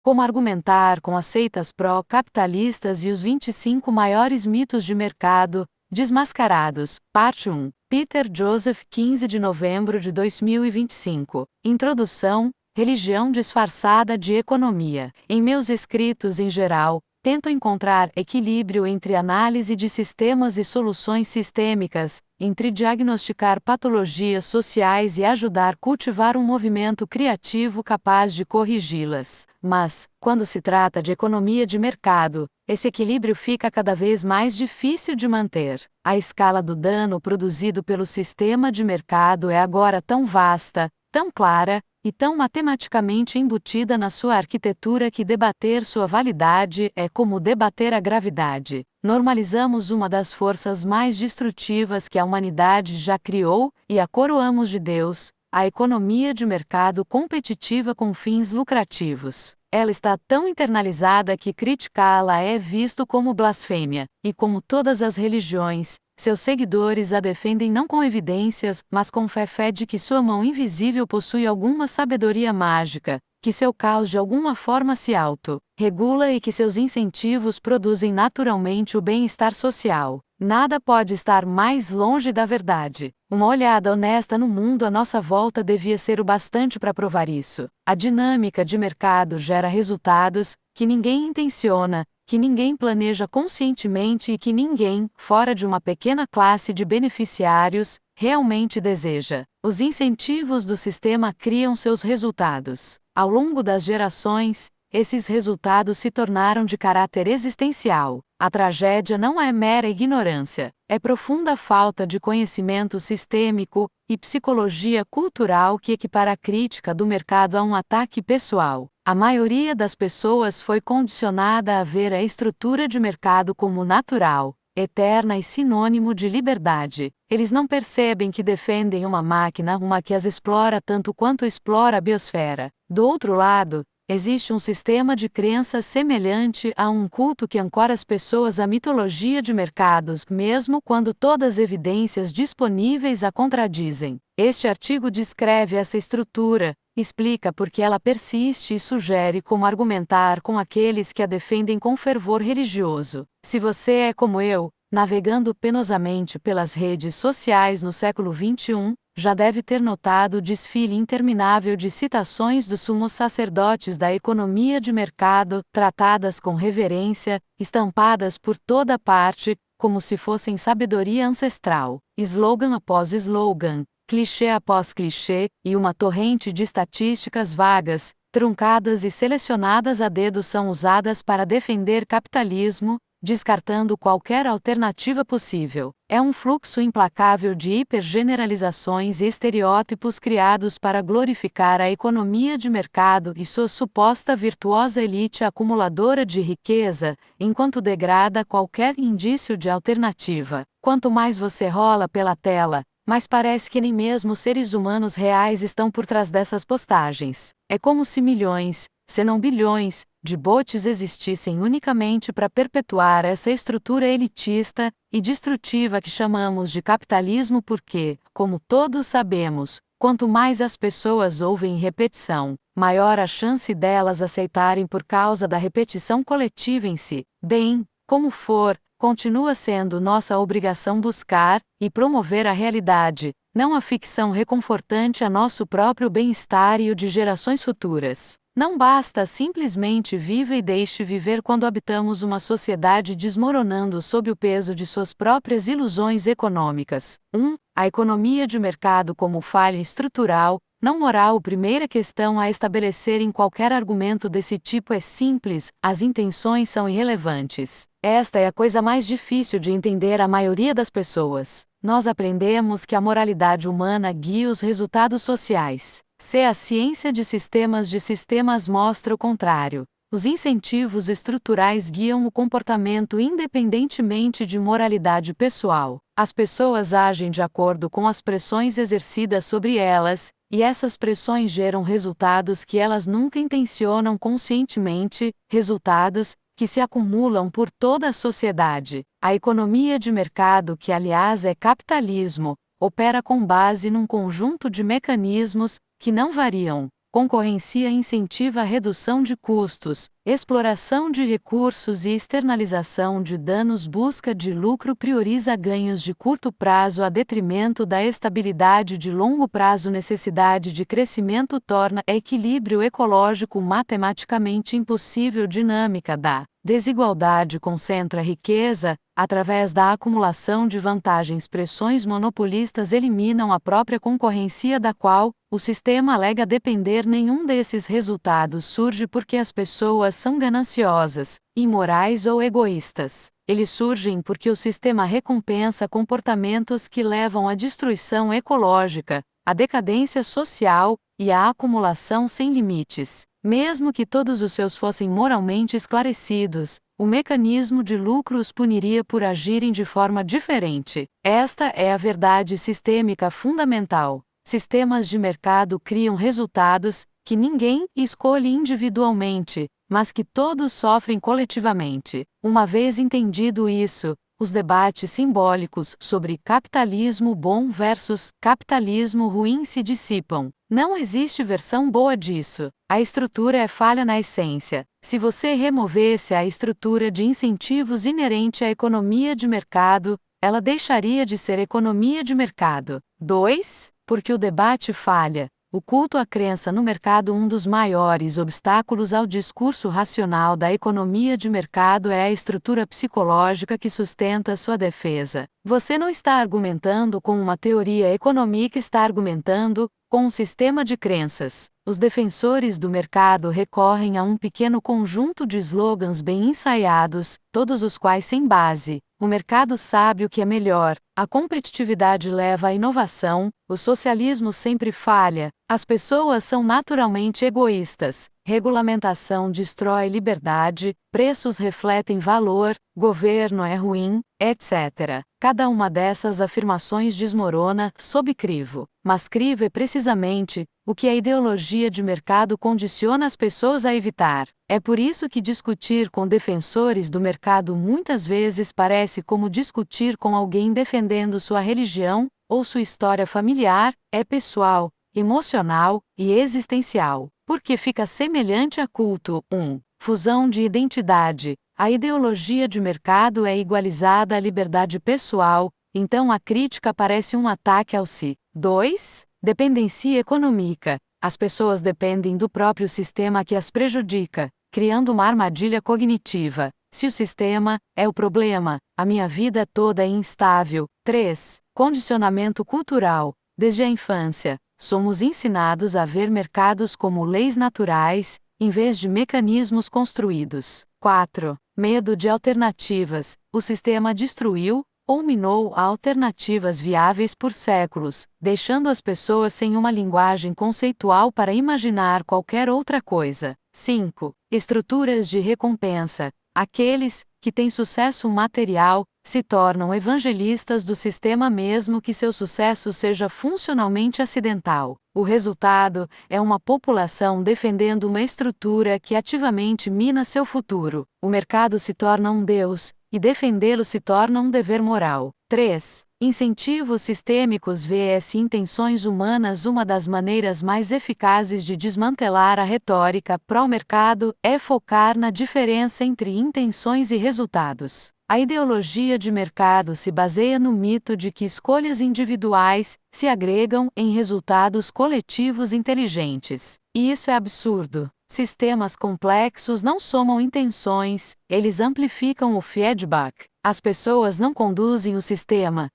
Como argumentar com as seitas pró-capitalistas e os 25 maiores mitos de mercado, desmascarados. Parte 1. Peter Joseph, 15 de novembro de 2025. Introdução: Religião disfarçada de economia. Em meus escritos em geral, tento encontrar equilíbrio entre análise de sistemas e soluções sistêmicas, entre diagnosticar patologias sociais e ajudar a cultivar um movimento criativo capaz de corrigi-las. Mas, quando se trata de economia de mercado, esse equilíbrio fica cada vez mais difícil de manter. A escala do dano produzido pelo sistema de mercado é agora tão vasta, tão clara, e tão matematicamente embutida na sua arquitetura que debater sua validade é como debater a gravidade. Normalizamos uma das forças mais destrutivas que a humanidade já criou, e a coroamos de Deus, a economia de mercado competitiva com fins lucrativos. Ela está tão internalizada que criticá-la é visto como blasfêmia, e como todas as religiões, seus seguidores a defendem não com evidências, mas com fé de que sua mão invisível possui alguma sabedoria mágica, que seu caos de alguma forma se auto-regula e que seus incentivos produzem naturalmente o bem-estar social. Nada pode estar mais longe da verdade. Uma olhada honesta no mundo à nossa volta devia ser o bastante para provar isso. A dinâmica de mercado gera resultados que ninguém intenciona, que ninguém planeja conscientemente e que ninguém, fora de uma pequena classe de beneficiários, realmente deseja. Os incentivos do sistema criam seus resultados. Ao longo das gerações, esses resultados se tornaram de caráter existencial. A tragédia não é mera ignorância, é profunda falta de conhecimento sistêmico e psicologia cultural que equipara a crítica do mercado a um ataque pessoal. A maioria das pessoas foi condicionada a ver a estrutura de mercado como natural, eterna e sinônimo de liberdade. Eles não percebem que defendem uma máquina, uma que as explora tanto quanto explora a biosfera. Do outro lado, existe um sistema de crenças semelhante a um culto que ancora as pessoas à mitologia de mercados, mesmo quando todas as evidências disponíveis a contradizem. Este artigo descreve essa estrutura, explica por que ela persiste e sugere como argumentar com aqueles que a defendem com fervor religioso. Se você é como eu, navegando penosamente pelas redes sociais no século XXI, já deve ter notado o desfile interminável de citações dos sumos sacerdotes da economia de mercado, tratadas com reverência, estampadas por toda parte, como se fossem sabedoria ancestral. Slogan após slogan, clichê após clichê, e uma torrente de estatísticas vagas, truncadas e selecionadas a dedo são usadas para defender capitalismo, descartando qualquer alternativa possível. É um fluxo implacável de hipergeneralizações e estereótipos criados para glorificar a economia de mercado e sua suposta virtuosa elite acumuladora de riqueza, enquanto degrada qualquer indício de alternativa. Quanto mais você rola pela tela, mas parece que nem mesmo seres humanos reais estão por trás dessas postagens. É como se milhões, se não bilhões, de bots existissem unicamente para perpetuar essa estrutura elitista e destrutiva que chamamos de capitalismo porque, como todos sabemos, quanto mais as pessoas ouvem repetição, maior a chance delas aceitarem por causa da repetição coletiva em si. Bem, como for, continua sendo nossa obrigação buscar e promover a realidade, não a ficção reconfortante a nosso próprio bem-estar e o de gerações futuras. Não basta simplesmente viva e deixe viver quando habitamos uma sociedade desmoronando sob o peso de suas próprias ilusões econômicas. 1. A economia de mercado como falha estrutural, não moral. Primeira questão a estabelecer em qualquer argumento desse tipo é simples: as intenções são irrelevantes. Esta é a coisa mais difícil de entender à maioria das pessoas. Nós aprendemos que a moralidade humana guia os resultados sociais. Se a ciência de sistemas mostra o contrário. Os incentivos estruturais guiam o comportamento independentemente de moralidade pessoal. As pessoas agem de acordo com as pressões exercidas sobre elas, e essas pressões geram resultados que elas nunca intencionam conscientemente, resultados que se acumulam por toda a sociedade. A economia de mercado, que aliás é capitalismo, opera com base num conjunto de mecanismos que não variam. Concorrência incentiva a redução de custos, exploração de recursos e externalização de danos. Busca de lucro prioriza ganhos de curto prazo a detrimento da estabilidade de longo prazo. Necessidade de crescimento torna equilíbrio ecológico matematicamente impossível. Dinâmica da desigualdade concentra riqueza, através da acumulação de vantagens. Pressões monopolistas eliminam a própria concorrência da qual o sistema alega depender. Nenhum desses resultados surge porque as pessoas são gananciosas, imorais ou egoístas. Eles surgem porque o sistema recompensa comportamentos que levam à destruição ecológica, à decadência social e à acumulação sem limites. Mesmo que todos os seus fossem moralmente esclarecidos, o mecanismo de lucro os puniria por agirem de forma diferente. Esta é a verdade sistêmica fundamental. Sistemas de mercado criam resultados que ninguém escolhe individualmente, mas que todos sofrem coletivamente. Uma vez entendido isso, os debates simbólicos sobre capitalismo bom versus capitalismo ruim se dissipam. Não existe versão boa disso. A estrutura é falha na essência. Se você removesse a estrutura de incentivos inerente à economia de mercado, ela deixaria de ser economia de mercado. 2. Porque o debate falha. O culto à crença no mercado. Um dos maiores obstáculos ao discurso racional da economia de mercado é a estrutura psicológica que sustenta sua defesa. Você não está argumentando com uma teoria econômica, está argumentando com um sistema de crenças. Os defensores do mercado recorrem a um pequeno conjunto de slogans bem ensaiados, todos os quais sem base. O mercado sabe o que é melhor, a competitividade leva à inovação, o socialismo sempre falha, as pessoas são naturalmente egoístas, regulamentação destrói liberdade, preços refletem valor, governo é ruim, etc. Cada uma dessas afirmações desmorona sob crivo. Mas crivo é precisamente o que a ideologia de mercado condiciona as pessoas a evitar. É por isso que discutir com defensores do mercado muitas vezes parece como discutir com alguém defendendo sua religião ou sua história familiar, é pessoal, emocional e existencial, porque fica semelhante a culto. 1. Fusão de identidade. A ideologia de mercado é igualizada à liberdade pessoal, então a crítica parece um ataque ao si. 2. Dependência econômica. As pessoas dependem do próprio sistema que as prejudica, criando uma armadilha cognitiva. Se o sistema é o problema, a minha vida toda é instável. 3. Condicionamento cultural. Desde a infância, somos ensinados a ver mercados como leis naturais, em vez de mecanismos construídos. 4. Medo de alternativas. O sistema destruiu ou minou alternativas viáveis por séculos, deixando as pessoas sem uma linguagem conceitual para imaginar qualquer outra coisa. 5. Estruturas de recompensa. Aqueles que têm sucesso material se tornam evangelistas do sistema mesmo que seu sucesso seja funcionalmente acidental. O resultado é uma população defendendo uma estrutura que ativamente mina seu futuro. O mercado se torna um deus, e defendê-lo se torna um dever moral. 3. Incentivos sistêmicos vs intenções humanas. Uma das maneiras mais eficazes de desmantelar a retórica pró-mercado é focar na diferença entre intenções e resultados. A ideologia de mercado se baseia no mito de que escolhas individuais se agregam em resultados coletivos inteligentes. E isso é absurdo. Sistemas complexos não somam intenções, eles amplificam o feedback. As pessoas não conduzem o sistema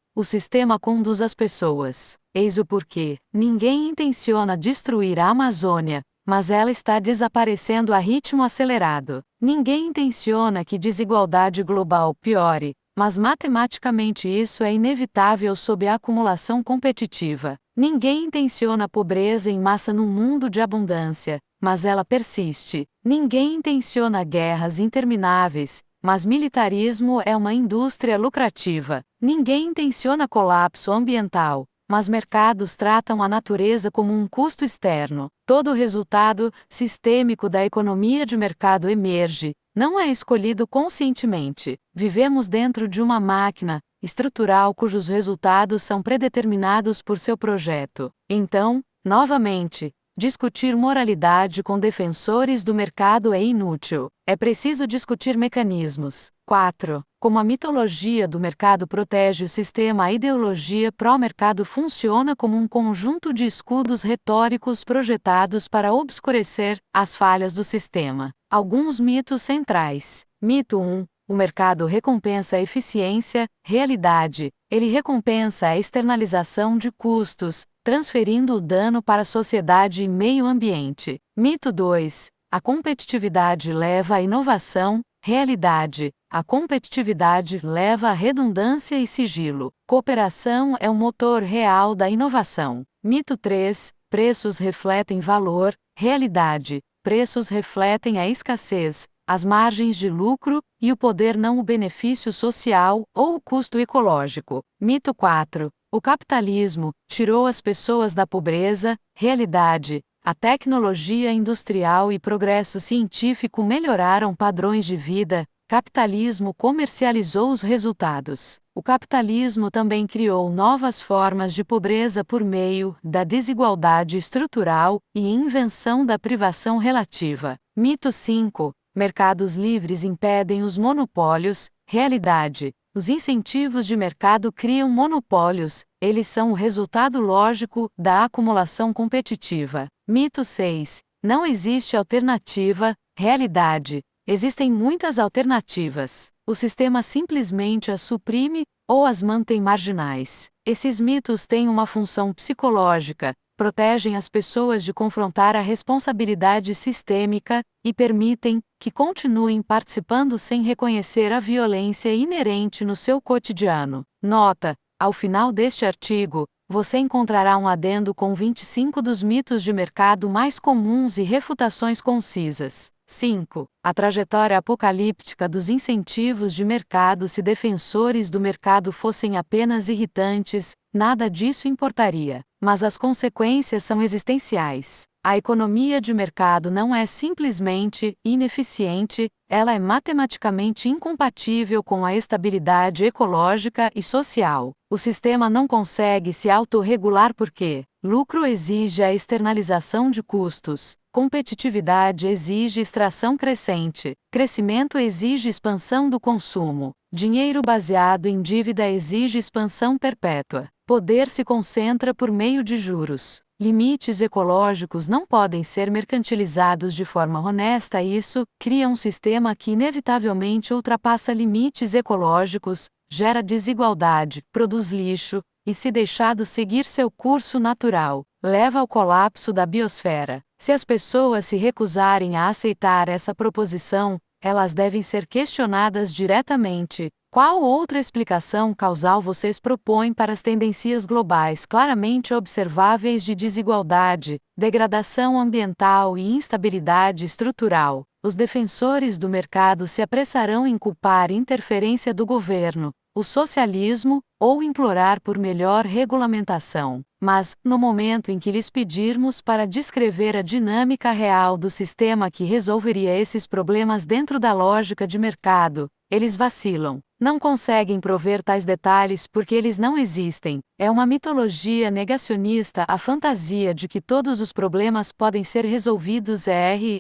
conduz as pessoas. Eis o porquê. Ninguém intenciona destruir a Amazônia, mas ela está desaparecendo a ritmo acelerado. Ninguém intenciona que desigualdade global piore, mas matematicamente isso é inevitável sob a acumulação competitiva. Ninguém intenciona pobreza em massa num mundo de abundância, mas ela persiste. Ninguém intenciona guerras intermináveis, mas militarismo é uma indústria lucrativa. Ninguém intenciona colapso ambiental, mas mercados tratam a natureza como um custo externo. Todo resultado sistêmico da economia de mercado emerge, não é escolhido conscientemente. Vivemos dentro de uma máquina estrutural cujos resultados são predeterminados por seu projeto. Então, novamente, Discutir moralidade com defensores do mercado é inútil. É preciso discutir mecanismos. 4. Como a mitologia do mercado protege o sistema, a ideologia pró-mercado funciona como um conjunto de escudos retóricos projetados para obscurecer as falhas do sistema. Alguns mitos centrais. Mito 1. O mercado recompensa a eficiência, realidade. Ele recompensa a externalização de custos, transferindo o dano para a sociedade e meio ambiente. Mito 2. A competitividade leva à inovação, realidade. A competitividade leva à redundância e sigilo. Cooperação é o motor real da inovação. Mito 3. Preços refletem valor, realidade. Preços refletem a escassez, as margens de lucro, e o poder, não o benefício social ou o custo ecológico. Mito 4. O capitalismo tirou as pessoas da pobreza, realidade. A tecnologia industrial e progresso científico melhoraram padrões de vida, capitalismo comercializou os resultados. O capitalismo também criou novas formas de pobreza por meio da desigualdade estrutural e invenção da privação relativa. Mito 5. Mercados livres impedem os monopólios, realidade. Os incentivos de mercado criam monopólios, eles são o resultado lógico da acumulação competitiva. Mito 6. Não existe alternativa, realidade. Existem muitas alternativas. O sistema simplesmente as suprime ou as mantém marginais. Esses mitos têm uma função psicológica, protegem as pessoas de confrontar a responsabilidade sistêmica e permitem que continuem participando sem reconhecer a violência inerente no seu cotidiano. Nota: ao final deste artigo, você encontrará um adendo com 25 dos mitos de mercado mais comuns e refutações concisas. 5. A trajetória apocalíptica dos incentivos de mercado. Se defensores do mercado fossem apenas irritantes, nada disso importaria. Mas as consequências são existenciais. A economia de mercado não é simplesmente ineficiente, ela é matematicamente incompatível com a estabilidade ecológica e social. O sistema não consegue se autorregular porque lucro exige a externalização de custos, competitividade exige extração crescente, crescimento exige expansão do consumo, dinheiro baseado em dívida exige expansão perpétua, poder se concentra por meio de juros. Limites ecológicos não podem ser mercantilizados de forma honesta. Isso cria um sistema que inevitavelmente ultrapassa limites ecológicos, gera desigualdade, produz lixo, e, se deixado seguir seu curso natural, leva ao colapso da biosfera. Se as pessoas se recusarem a aceitar essa proposição, elas devem ser questionadas diretamente. Qual outra explicação causal vocês propõem para as tendências globais claramente observáveis de desigualdade, degradação ambiental e instabilidade estrutural? Os defensores do mercado se apressarão em culpar interferência do governo, o socialismo, ou implorar por melhor regulamentação. Mas, no momento em que lhes pedirmos para descrever a dinâmica real do sistema que resolveria esses problemas dentro da lógica de mercado, eles vacilam. Não conseguem prover tais detalhes porque eles não existem. É uma mitologia negacionista a fantasia de que todos os problemas podem ser resolvidos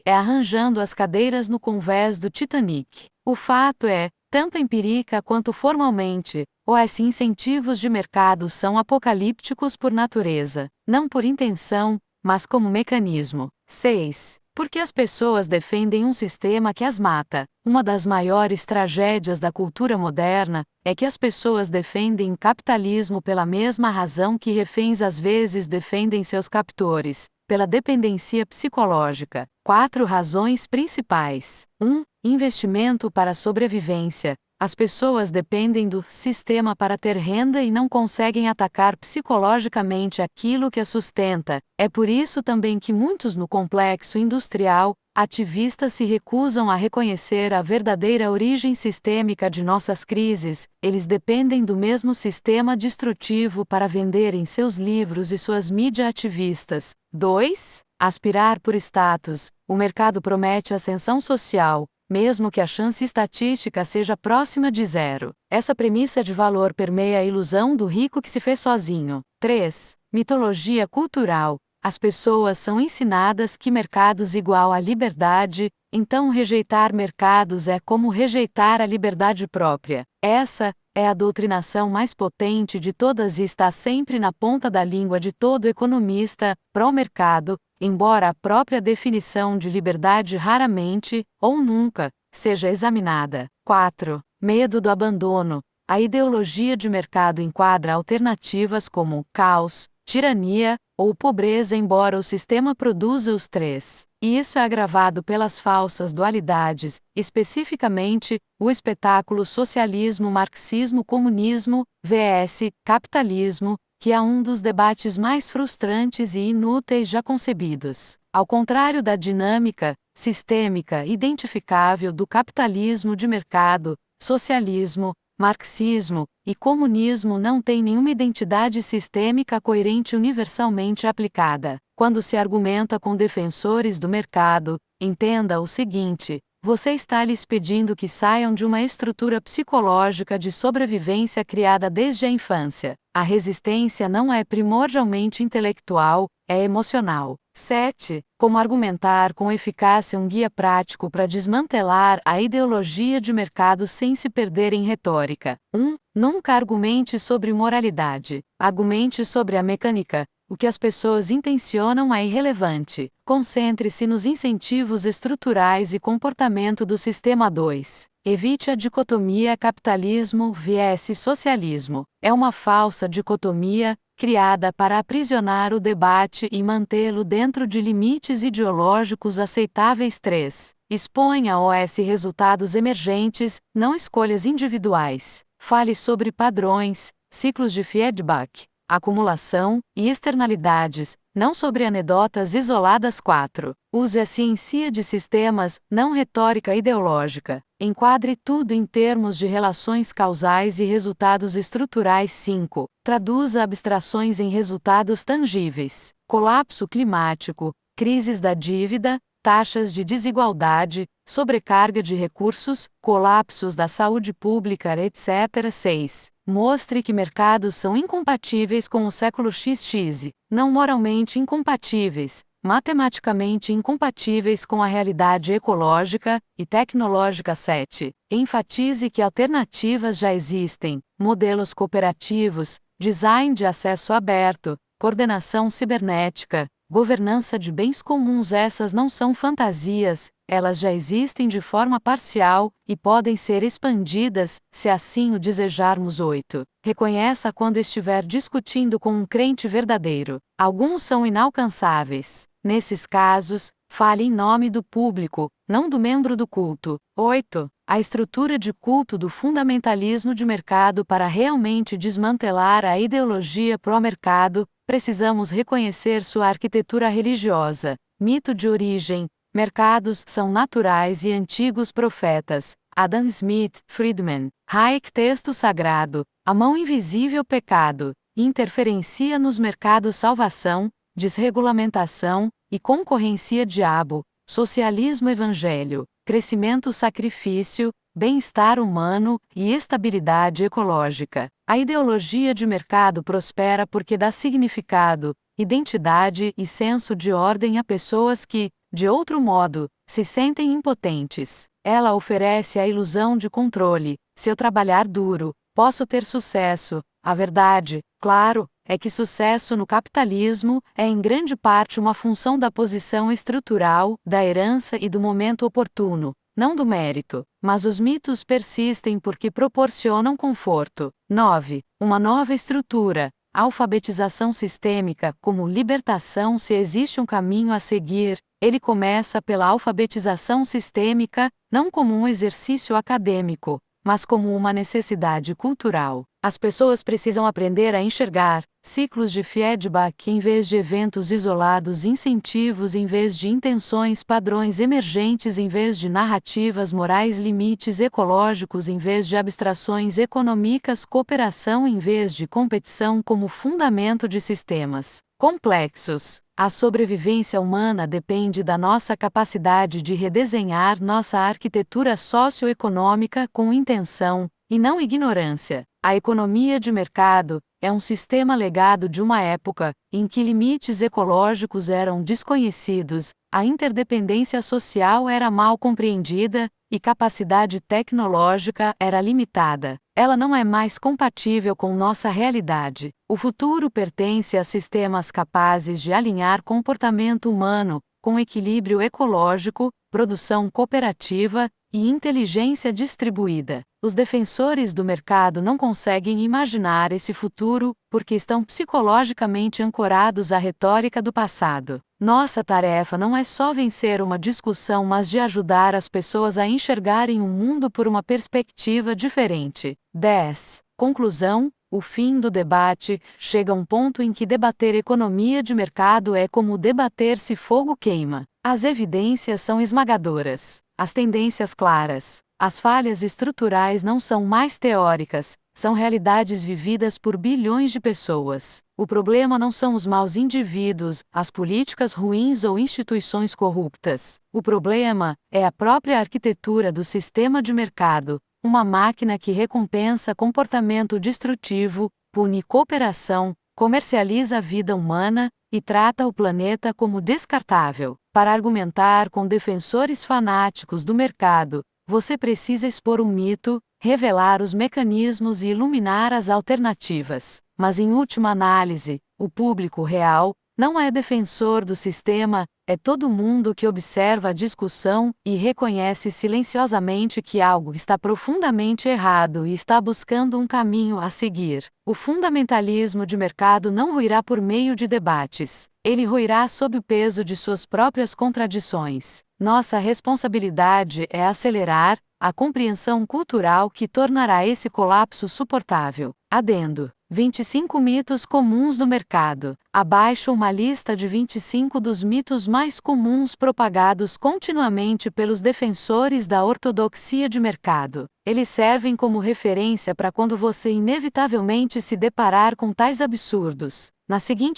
arranjando as cadeiras no convés do Titanic. O fato é, tanto empírica quanto formalmente, os incentivos de mercado são apocalípticos por natureza, não por intenção, mas como mecanismo. 6. Porque as pessoas defendem um sistema que as mata. Uma das maiores tragédias da cultura moderna é que as pessoas defendem o capitalismo pela mesma razão que reféns às vezes defendem seus captores, pela dependência psicológica. 4 razões principais. 1. Investimento para sobrevivência. As pessoas dependem do sistema para ter renda e não conseguem atacar psicologicamente aquilo que a sustenta. É por isso também que muitos no complexo industrial, ativistas se recusam a reconhecer a verdadeira origem sistêmica de nossas crises. Eles dependem do mesmo sistema destrutivo para venderem seus livros e suas mídias ativistas. 2. Aspirar por status. O mercado promete ascensão social, mesmo que a chance estatística seja próxima de zero. Essa premissa de valor permeia a ilusão do rico que se fez sozinho. 3. Mitologia cultural. As pessoas são ensinadas que mercados igual a liberdade, então rejeitar mercados é como rejeitar a liberdade própria. Essa é a doutrinação mais potente de todas e está sempre na ponta da língua de todo economista pró-mercado, embora a própria definição de liberdade raramente, ou nunca, seja examinada. 4. Medo do abandono. A ideologia de mercado enquadra alternativas como caos, tirania ou pobreza, embora o sistema produza os três. E isso é agravado pelas falsas dualidades, especificamente, o espetáculo socialismo-marxismo-comunismo, vs. capitalismo, que é um dos debates mais frustrantes e inúteis já concebidos. Ao contrário da dinâmica sistêmica identificável do capitalismo de mercado, socialismo, marxismo e comunismo não têm nenhuma identidade sistêmica coerente universalmente aplicada. Quando se argumenta com defensores do mercado, entenda o seguinte: você está lhes pedindo que saiam de uma estrutura psicológica de sobrevivência criada desde a infância. A resistência não é primordialmente intelectual, é emocional. 7. Como argumentar com eficácia um guia prático para desmantelar a ideologia de mercado sem se perder em retórica. 1. Nunca argumente sobre moralidade. Argumente sobre a mecânica. O que as pessoas intencionam é irrelevante. Concentre-se nos incentivos estruturais e comportamento do sistema. 2. Evite a dicotomia capitalismo vs socialismo. É uma falsa dicotomia, criada para aprisionar o debate e mantê-lo dentro de limites ideológicos aceitáveis. 3. Exponha os resultados emergentes, não escolhas individuais. Fale sobre padrões, ciclos de feedback, acumulação e externalidades, não sobre anedotas isoladas. 4. Use a ciência de sistemas, não retórica ideológica. Enquadre tudo em termos de relações causais e resultados estruturais. 5. Traduza abstrações em resultados tangíveis. Colapso climático, crises da dívida, taxas de desigualdade, sobrecarga de recursos, colapsos da saúde pública, etc. 6. Mostre que mercados são incompatíveis com o século XX, não moralmente incompatíveis, matematicamente incompatíveis com a realidade ecológica e tecnológica. 7. Enfatize que alternativas já existem: modelos cooperativos, design de acesso aberto, coordenação cibernética, governança de bens comuns. Essas não são fantasias, elas já existem de forma parcial e podem ser expandidas, se assim o desejarmos. 8. Reconheça quando estiver discutindo com um crente verdadeiro. Alguns são inalcançáveis. Nesses casos, fale em nome do público, não do membro do culto. 8. A estrutura de culto do fundamentalismo de mercado. Para realmente desmantelar a ideologia pró-mercado, precisamos reconhecer sua arquitetura religiosa. Mito de origem: mercados são naturais e antigos profetas. Adam Smith, Friedman. Hayek. Texto sagrado: a mão invisível pecado, interferencia nos mercados. Salvação, desregulamentação e concorrência. Diabo. Socialismo. Evangelho: crescimento. Sacrifício, bem-estar humano e estabilidade ecológica. A ideologia de mercado prospera porque dá significado, identidade e senso de ordem a pessoas que, de outro modo, se sentem impotentes. Ela oferece a ilusão de controle. Se eu trabalhar duro, posso ter sucesso. A verdade, claro, é que sucesso no capitalismo é em grande parte uma função da posição estrutural, da herança e do momento oportuno, não do mérito. Mas os mitos persistem porque proporcionam conforto. 9. Uma nova estrutura. Alfabetização sistêmica como libertação. Se existe um caminho a seguir, ele começa pela alfabetização sistêmica, não como um exercício acadêmico, mas como uma necessidade cultural. As pessoas precisam aprender a enxergar ciclos de feedback em vez de eventos isolados, incentivos em vez de intenções, padrões emergentes em vez de narrativas morais, limites ecológicos em vez de abstrações econômicas, cooperação em vez de competição como fundamento de sistemas complexos. A sobrevivência humana depende da nossa capacidade de redesenhar nossa arquitetura socioeconômica com intenção, e não ignorância. A economia de mercado é um sistema legado de uma época em que limites ecológicos eram desconhecidos, a interdependência social era mal compreendida e capacidade tecnológica era limitada. Ela não é mais compatível com nossa realidade. O futuro pertence a sistemas capazes de alinhar comportamento humano com equilíbrio ecológico, produção cooperativa e inteligência distribuída. Os defensores do mercado não conseguem imaginar esse futuro porque estão psicologicamente ancorados à retórica do passado. Nossa tarefa não é só vencer uma discussão, mas de ajudar as pessoas a enxergarem o mundo por uma perspectiva diferente. 10. Conclusão: o fim do debate chega a um ponto em que debater economia de mercado é como debater se fogo queima. As evidências são esmagadoras, as tendências claras. As falhas estruturais não são mais teóricas, são realidades vividas por bilhões de pessoas. O problema não são os maus indivíduos, as políticas ruins ou instituições corruptas. O problema é a própria arquitetura do sistema de mercado, uma máquina que recompensa comportamento destrutivo, pune cooperação, comercializa a vida humana e trata o planeta como descartável. Para argumentar com defensores fanáticos do mercado, você precisa expor um mito, revelar os mecanismos e iluminar as alternativas. Mas em última análise, o público real não é defensor do sistema, é todo mundo que observa a discussão e reconhece silenciosamente que algo está profundamente errado e está buscando um caminho a seguir. O fundamentalismo de mercado não ruirá por meio de debates. Ele ruirá sob o peso de suas próprias contradições. Nossa responsabilidade é acelerar a compreensão cultural que tornará esse colapso suportável. Adendo: 25 mitos comuns do mercado. Abaixo uma lista de 25 dos mitos mais comuns propagados continuamente pelos defensores da ortodoxia de mercado. Eles servem como referência para quando você inevitavelmente se deparar com tais absurdos. Na seguinte